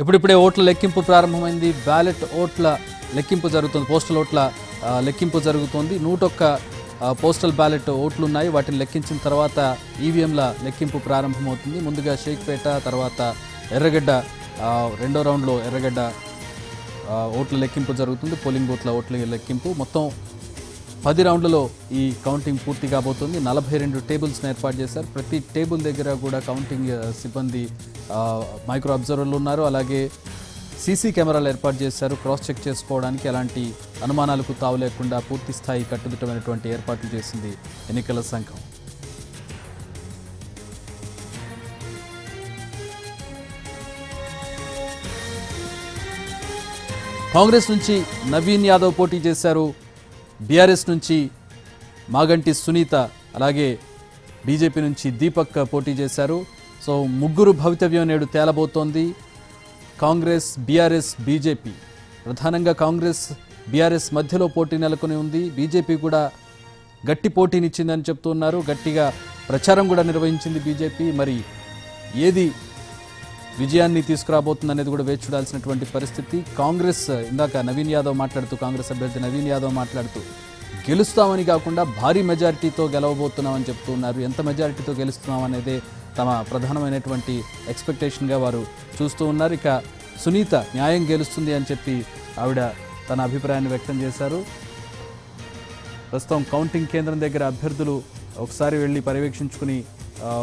ఇప్పుడిప్పుడే ఓట్ల లెక్కింపు ప్రారంభమైంది. బ్యాలెట్ ఓట్ల లెక్కింపు జరుగుతుంది. పోస్టల్ ఓట్ల లెక్కింపు జరుగుతుంది. 101 పోస్టల్ బ్యాలెట్ ఓట్లు ఉన్నాయి. వాటిని లెక్కించిన తర్వాత ఈవీఎంల లెక్కింపు ప్రారంభమవుతుంది. ముందుగా షేక్పేట, తర్వాత ఎర్రగడ్డ, రెండో రౌండ్లో ఎర్రగడ్డ ఓట్ల లెక్కింపు జరుగుతుంది. పోలింగ్ బూత్ల ఓట్ల లెక్కింపు మొత్తం 10 రౌండ్లలో ఈ కౌంటింగ్ పూర్తి కాబోతుంది. 42 టేబుల్స్ని ఏర్పాటు చేశారు. ప్రతి టేబుల్ దగ్గర కూడా కౌంటింగ్ సిబ్బంది, మైక్రో అబ్జర్వర్లు ఉన్నారు. అలాగే సీసీ కెమెరాలు ఏర్పాటు చేశారు. క్రాస్ చెక్ చేసుకోవడానికి ఎలాంటి అనుమానాలకు తావు లేకుండా పూర్తి స్థాయి కట్టుదిట్టమైనటువంటి ఏర్పాట్లు చేసింది ఎన్నికల సంఘం. కాంగ్రెస్ నుంచి నవీన్ యాదవ్ పోటీ చేశారు. బీఆర్ఎస్ నుంచి మాగంటి సునీత, అలాగే బీజేపీ నుంచి దీపక్ పోటీ చేశారు. సో ముగ్గురు భవితవ్యం నేడు తేలబోతోంది. Congress, BRS, BJP. ప్రధానంగా కాంగ్రెస్ బీఆర్ఎస్ మధ్యలో పోటీ నెలకొని ఉంది. బీజేపీ కూడా గట్టి పోటీనిచ్చిందని చెప్తున్నారు. గట్టిగా ప్రచారం కూడా నిర్వహించింది బీజేపీ. మరి ఏది విజయాన్ని తీసుకురాబోతుందనేది కూడా వేచి చూడాల్సినటువంటి పరిస్థితి. కాంగ్రెస్ ఇందాక నవీన్ యాదవ్ మాట్లాడుతూ, కాంగ్రెస్ అభ్యర్థి నవీన్ యాదవ్ మాట్లాడుతూ గెలుస్తామని కాకుండా భారీ మెజారిటీతో గెలవబోతున్నామని చెప్తున్నారు. ఎంత మెజారిటీతో గెలుస్తున్నాం అనేదే తమ ప్రధానమైనటువంటి ఎక్స్పెక్టేషన్గా వారు చూస్తూ ఉన్నారు. ఇక సునీత న్యాయం గెలుస్తుంది అని చెప్పి ఆవిడ తన అభిప్రాయాన్ని వ్యక్తం చేశారు. ప్రస్తుతం కౌంటింగ్ కేంద్రం దగ్గర అభ్యర్థులు ఒకసారి వెళ్ళి పర్యవేక్షించుకుని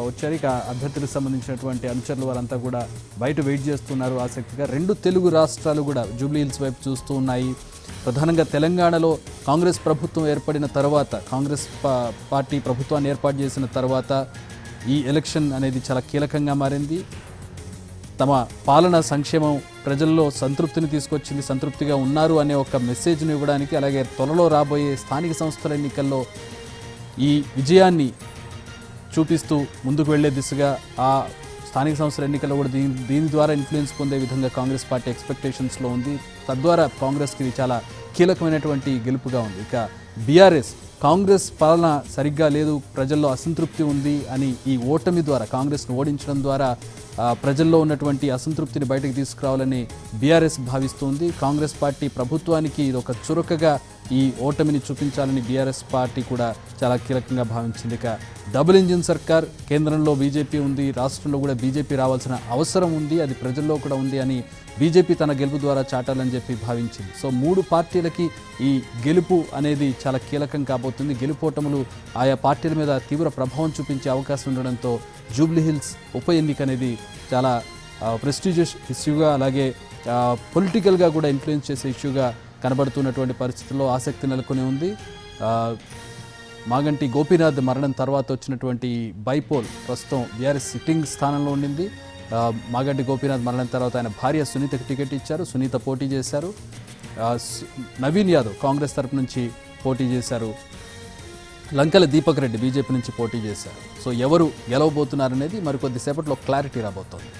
వచ్చారు. ఇక అభ్యర్థులకు సంబంధించినటువంటి అనుచరులు వారంతా కూడా బయట వెయిట్ చేస్తున్నారు ఆసక్తిగా. 2 తెలుగు రాష్ట్రాలు కూడా జూబ్లీ హిల్స్ వైపు చూస్తూ ఉన్నాయి. ప్రధానంగా తెలంగాణలో కాంగ్రెస్ ప్రభుత్వం ఏర్పడిన తర్వాత, కాంగ్రెస్ పార్టీ ప్రభుత్వాన్ని ఏర్పాటు చేసిన తర్వాత ఈ ఎలక్షన్ అనేది చాలా కీలకంగా మారింది. తమ పాలన, సంక్షేమం ప్రజల్లో సంతృప్తిని తీసుకొచ్చింది. సంతృప్తిగా ఉన్నారు అనే ఒక మెసేజ్ను ఇవ్వడానికి, అలాగే త్వరలో రాబోయే స్థానిక సంస్థల ఎన్నికల్లో ఈ విజయాన్ని చూపిస్తూ ముందుకు వెళ్లే దిశగా ఆ స్థానిక సంస్థల ఎన్నికల్లో కూడా దీని ద్వారా ఇన్ఫ్లుయెన్స్ పొందే విధంగా కాంగ్రెస్ పార్టీ ఎక్స్పెక్టేషన్స్లో ఉంది. తద్వారా కాంగ్రెస్కి ఇది చాలా కీలకమైనటువంటి గెలుపుగా ఉంది. ఇక బీఆర్ఎస్, కాంగ్రెస్ పాలన సరిగ్గా లేదు, ప్రజల్లో అసంతృప్తి ఉంది అని ఈ ఓటమి ద్వారా, కాంగ్రెస్ను ఓడించడం ద్వారా ప్రజల్లో ఉన్నటువంటి అసంతృప్తిని బయటకు తీసుకురావాలని బీఆర్ఎస్ భావిస్తుంది. కాంగ్రెస్ పార్టీ ప్రభుత్వానికి ఇది ఒక చురుకగా ఈ ఓటమిని చూపించాలని బీఆర్ఎస్ పార్టీ కూడా చాలా కీలకంగా భావించింది. ఇక డబుల్ ఇంజిన్ సర్కార్, కేంద్రంలో బీజేపీ ఉంది, రాష్ట్రంలో కూడా బీజేపీ రావాల్సిన అవసరం ఉంది, అది ప్రజల్లో కూడా ఉంది అని బీజేపీ తన గెలుపు ద్వారా చాటాలని చెప్పి భావించింది. సో 3 పార్టీలకి ఈ గెలుపు అనేది చాలా కీలకం కాబోతుంది. గెలుపోటములు ఆయా పార్టీల మీద తీవ్ర ప్రభావం చూపించే అవకాశం ఉండడంతో జూబ్లీ హిల్స్ ఉప ఎన్నిక అనేది చాలా ప్రెస్టీజియస్ ఇష్యూగా, అలాగే పొలిటికల్గా కూడా ఇన్ఫ్లుయెన్స్ చేసే ఇష్యూగా కనబడుతున్నటువంటి పరిస్థితుల్లో ఆసక్తి నెలకొని ఉంది. మాగంటి గోపీనాథ్ మరణం తర్వాత వచ్చినటువంటి బైపోల్ ప్రస్తుతం బీఆర్ఎస్ సిట్టింగ్ స్థానంలో ఉండింది. మాగంటి గోపీనాథ్ మరణం తర్వాత ఆయన భార్య సునీతకు టికెట్ ఇచ్చారు. సునీత పోటీ చేశారు. నవీన్ యాదవ్ కాంగ్రెస్ తరపు నుంచి పోటీ చేశారు. లంకల దీపక్ రెడ్డి బీజేపీ నుంచి పోటీ చేశారు. సో ఎవరు గెలవబోతున్నారనేది మరికొద్దిసేపట్లో క్లారిటీ రాబోతోంది.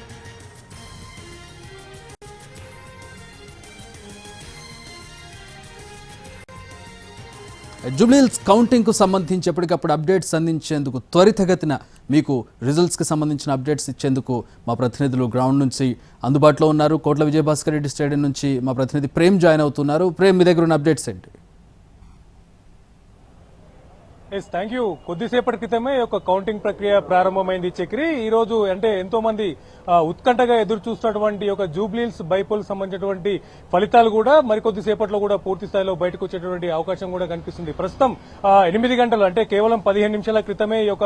జూబ్లీ హిల్స్ కౌంటింగ్కు సంబంధించి ఎప్పటికప్పుడు అప్డేట్స్ అందించేందుకు, త్వరితగతిన మీకు రిజల్ట్స్కి సంబంధించిన అప్డేట్స్ ఇచ్చేందుకు మా ప్రతినిధులు గ్రౌండ్ నుంచి అందుబాటులో ఉన్నారు. కోట్ల విజయభాస్కర్ రెడ్డి స్టేడియం నుంచి మా ప్రతినిధి ప్రేమ్ జాయిన్ అవుతున్నారు. ప్రేమ్, మీ దగ్గర ఉన్న అప్డేట్స్ ఏంటి? Thank you. కొద్దిసేపటి క్రితమే ఒక కౌంటింగ్ ప్రక్రియ ప్రారంభమైంది చక్రి. ఈ రోజు అంటే ఎంతో మంది ఉత్కంఠగా ఎదురు చూస్తున్నటువంటి ఒక జూబ్లీహిల్స్ బైపోల్ సంబంధించినటువంటి ఫలితాలు కూడా మరికొద్దిసేపట్లో కూడా పూర్తి స్థాయిలో బయటకు వచ్చేటువంటి అవకాశం కూడా కనిపిస్తుంది. ప్రస్తుతం 8 గంటలు అంటే కేవలం 15 నిమిషాల క్రితమే ఈ యొక్క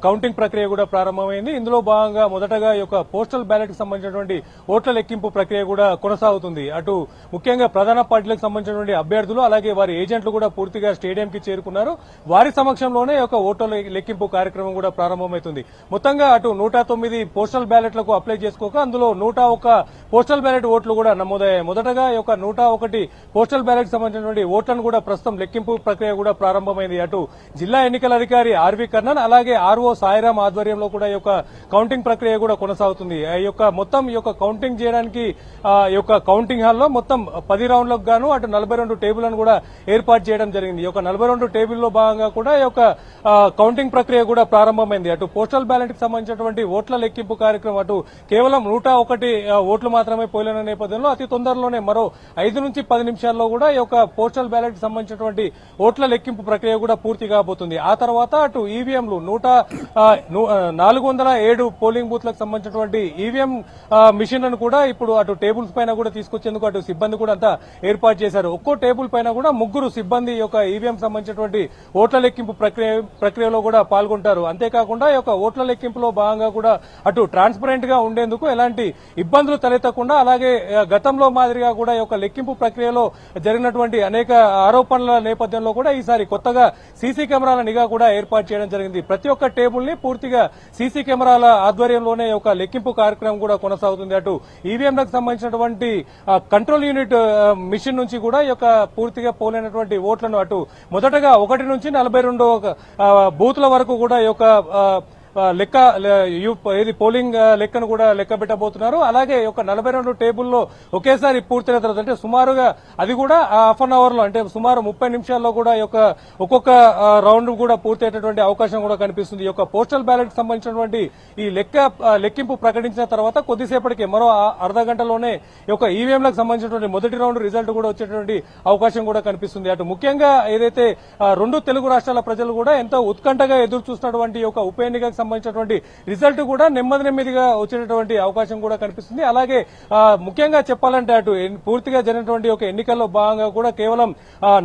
కౌంటింగ్ ప్రక్రియ కూడా ప్రారంభమైంది. ఇందులో భాగంగా మొదటగా ఈ యొక్క పోస్టల్ బ్యాలెట్ కి సంబంధించినటువంటి ఓట్ల లెక్కింపు ప్రక్రియ కూడా కొనసాగుతుంది. అటు ముఖ్యంగా ప్రధాన పార్టీలకు సంబంధించినటువంటి అభ్యర్థులు, అలాగే వారి ఏజెంట్లు కూడా పూర్తిగా స్టేడియంకి చేరుకున్నారు. వారి సమక్షంలోనే ఒక ఓట్ల లెక్కింపు కార్యక్రమం కూడా ప్రారంభమవుతుంది. మొత్తంగా అటు 109 పోస్టల్ బ్యాలెట్లకు అప్లై చేసుకోక అందులో 101 పోస్టల్ బ్యాలెట్ ఓట్లు కూడా నమోదయ్యాయి. మొదటగా ఈ యొక్క 101 పోస్టల్ బ్యాలెట్ సంబంధించినటువంటి ఓట్లను కూడా ప్రస్తుతం లెక్కింపు ప్రక్రియ కూడా ప్రారంభమైంది. అటు జిల్లా ఎన్నికల అధికారి ఆర్వి కర్ణన్, అలాగే ఆర్ఓ సాయిరాం ఆధ్వర్యంలో కూడా ఈ యొక్క కౌంటింగ్ ప్రక్రియ కూడా కొనసాగుతుంది. ఈ యొక్క కౌంటింగ్ చేయడానికి ఈ యొక్క కౌంటింగ్ హాల్లో మొత్తం 10 రౌండ్లకు గాను అటు 42 టేబుల్లను కూడా ఏర్పాటు చేయడం జరిగింది. ఈ యొక్క 42 టేబుల్లో భాగంగా కూడా ఈ యొక్క కౌంటింగ్ ప్రక్రియ కూడా ప్రారంభమైంది. అటు పోస్టల్ బ్యాలెట్ కి సంబంధించినటువంటి ఓట్ల లెక్కింపు కార్యక్రమం అటు కేవలం 101 ఓట్లు మాత్రమే పోలిన నేపథ్యంలో అతి తొందరలోనే మరో 5 నుంచి 10 నిమిషాల్లో కూడా ఈ యొక్క పోస్టల్ బ్యాలెట్ కి సంబంధించినటువంటి ఓట్ల లెక్కింపు ప్రక్రియ కూడా పూర్తి కాబోతుంది. ఆ తర్వాత అటు ఈవీఎంలు 407 పోలింగ్ బూత్లకు సంబంధించినటువంటి ఈవీఎం మిషన్లను కూడా ఇప్పుడు అటు టేబుల్స్ పైన కూడా తీసుకొచ్చేందుకు అటు సిబ్బంది కూడా అంతా ఏర్పాటు చేశారు. ఒక్కో టేబుల్ పైన కూడా 3 సిబ్బంది యొక్క ఈవీఎం సంబంధించినటువంటి ఓట్ల లెక్కింపు ప్రక్రియలో కూడా పాల్గొంటారు. అంతేకాకుండా ఈ యొక్క ఓట్ల లెక్కింపులో భాగంగా కూడా అటు ట్రాన్స్పరెంట్ గా ఉండేందుకు ఎలాంటి ఇబ్బందులు తలెత్తకుండా అలాగే గతంలో మాదిరిగా కూడా ఈ యొక్క లెక్కింపు ప్రక్రియలో జరిగినటువంటి అనేక ఆరోపణల నేపథ్యంలో కూడా ఈసారి కొత్తగా సీసీ కెమెరాల నిఘా కూడా ఏర్పాటు చేయడం జరిగింది. ప్రతి ఒక్క టేబుల్ ని పూర్తిగా సీసీ కెమెరాల ఆధ్వర్యంలోనే ఒక లెక్కింపు కార్యక్రమం కూడా కొనసాగుతుంది. అటు ఈవీఎంలకు సంబంధించినటువంటి కంట్రోల్ యూనిట్ మిషన్ నుంచి కూడా ఈ యొక్క పూర్తిగా పోలైనటువంటి ఓట్లను అటు మొదటగా 1 నుంచి 42 బూత్ల వరకు కూడా ఈ యొక్క లెక్క ఏది పోలింగ్ లెక్కను కూడా లెక్క పెట్టబోతున్నారు. అలాగే ఒక 42 టేబుల్లో ఒకేసారి పూర్తయిన తర్వాత అంటే సుమారుగా అది కూడా హాఫ్ అన్ అవర్ లో అంటే సుమారు 30 నిమిషాల్లో కూడా ఒక్కొక్క రౌండ్ కూడా పూర్తయ్యేటటువంటి అవకాశం కూడా కనిపిస్తుంది. ఈ యొక్క పోస్టల్ బ్యాలెట్ కి సంబంధించినటువంటి ఈ లెక్కింపు ప్రకటించిన తర్వాత కొద్దిసేపటికి మరో అర్ధ గంటలోనే ఈ యొక్క ఈవీఎంలకు సంబంధించినటువంటి మొదటి రౌండ్ రిజల్ట్ కూడా వచ్చేటువంటి అవకాశం కూడా కనిపిస్తుంది. అటు ముఖ్యంగా ఏదైతే 2 తెలుగు రాష్ట్రాల ప్రజలు కూడా ఎంతో ఉత్కంఠగా ఎదురు చూస్తున్నటువంటి ఈ యొక్క ఉప ఎన్నికకు సంబంధించినటువంటి రిజల్ట్ కూడా నెమ్మదిగా వచ్చేటటువంటి అవకాశం కూడా కనిపిస్తుంది. అలాగే ముఖ్యంగా చెప్పాలంటే అటు పూర్తిగా జరిగినటువంటి ఒక ఎన్నికల్లో భాగంగా కూడా కేవలం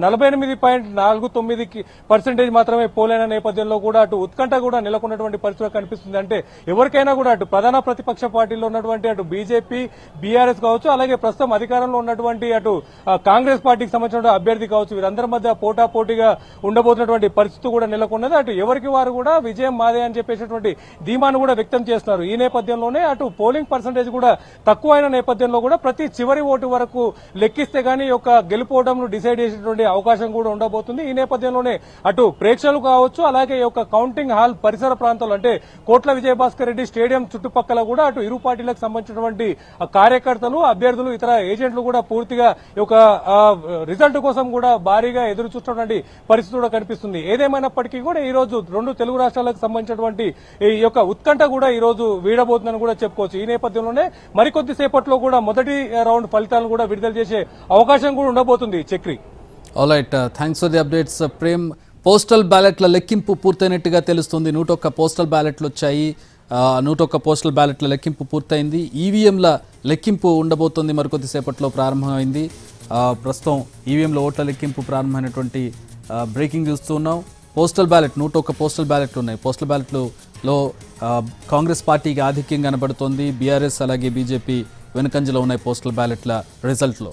48.49% మాత్రమే పోలైన నేపథ్యంలో కూడా అటు ఉత్కంఠ కూడా నెలకొన్నటువంటి పరిస్థితి కనిపిస్తుంది. అంటే ఎవరికైనా కూడా అటు ప్రధాన ప్రతిపక్ష పార్టీలో ఉన్నటువంటి అటు బీజేపీ బీఆర్ఎస్ కావచ్చు అలాగే ప్రస్తుతం అధికారంలో ఉన్నటువంటి అటు కాంగ్రెస్ పార్టీకి సంబంధించిన అభ్యర్థి కావచ్చు వీరందరి మధ్య పోటాపోటీగా ఉండబోతున్నటువంటి పరిస్థితి కూడా నెలకొన్నది. అటు ఎవరికి వారు కూడా విజయం మాదే అని చెప్పేసి ధీమాను కూడా వ్యక్తం చేస్తున్నారు. ఈ నేపథ్యంలోనే అటు పోలింగ్ పర్సంటేజ్ కూడా తక్కువైన నేపథ్యంలో కూడా ప్రతి చివరి ఓటు వరకు లెక్కిస్తే గానీ యొక్క గెలుపోవడం డిసైడ్ చేసేటువంటి అవకాశం కూడా ఉండబోతుంది. ఈ నేపథ్యంలోనే అటు ప్రేక్షకులు కావచ్చు అలాగే ఈ యొక్క కౌంటింగ్ హాల్ పరిసర ప్రాంతాలు అంటే కోట్ల విజయభాస్కర్ రెడ్డి స్టేడియం చుట్టుపక్కల కూడా అటు ఇరు పార్టీలకు సంబంధించినటువంటి కార్యకర్తలు అభ్యర్థులు ఇతర ఏజెంట్లు కూడా పూర్తిగా ఈ యొక్క రిజల్ట్ కోసం కూడా భారీగా ఎదురు చూస్తున్నటువంటి పరిస్థితి కూడా కనిపిస్తుంది. ఏదేమైనప్పటికీ కూడా ఈ రోజు 2 తెలుగు రాష్ట్రాలకు సంబంధించినటువంటి ఈ యొక్క ఉత్కంఠ కూడా ఈ రోజు వీడబోతుందని కూడా చెప్పుకోవచ్చు. ఈ నేపథ్యంలోనే మరికొద్ది సేపట్లో కూడా మొదటి రౌండ్ ఫలితాలను కూడా విడుదల చేసే అవకాశం కూడా ఉండబోతుంది. Chakri alright, thanks for the updates Prem. Postal బ్యాలెట్ల లెక్కింపు పూర్తయినట్టుగా తెలుస్తుంది. 101 పోస్టల్ బ్యాలెట్లు వచ్చాయి. 101 పోస్టల్ బ్యాలెట్ల లెక్కింపు పూర్తయింది. ఈవీఎంల లెక్కింపు ఉండబోతోంది మరికొద్ది సేపట్లో ప్రారంభమైంది. ప్రస్తుతం ఈవీఎంల ఓట్ల లెక్కింపు ప్రారంభమైనటువంటి బ్రేకింగ్ చూస్తున్నాం. పోస్టల్ బ్యాలెట్ 101 పోస్టల్ బ్యాలెట్లు ఉన్నాయి. పోస్టల్ బ్యాలెట్లో కాంగ్రెస్ పార్టీకి ఆధిక్యం కనబడుతోంది. బీఆర్ఎస్ అలాగే బీజేపీ వెనుకంజలో ఉన్నాయి పోస్టల్ బ్యాలెట్ల రిజల్ట్లో.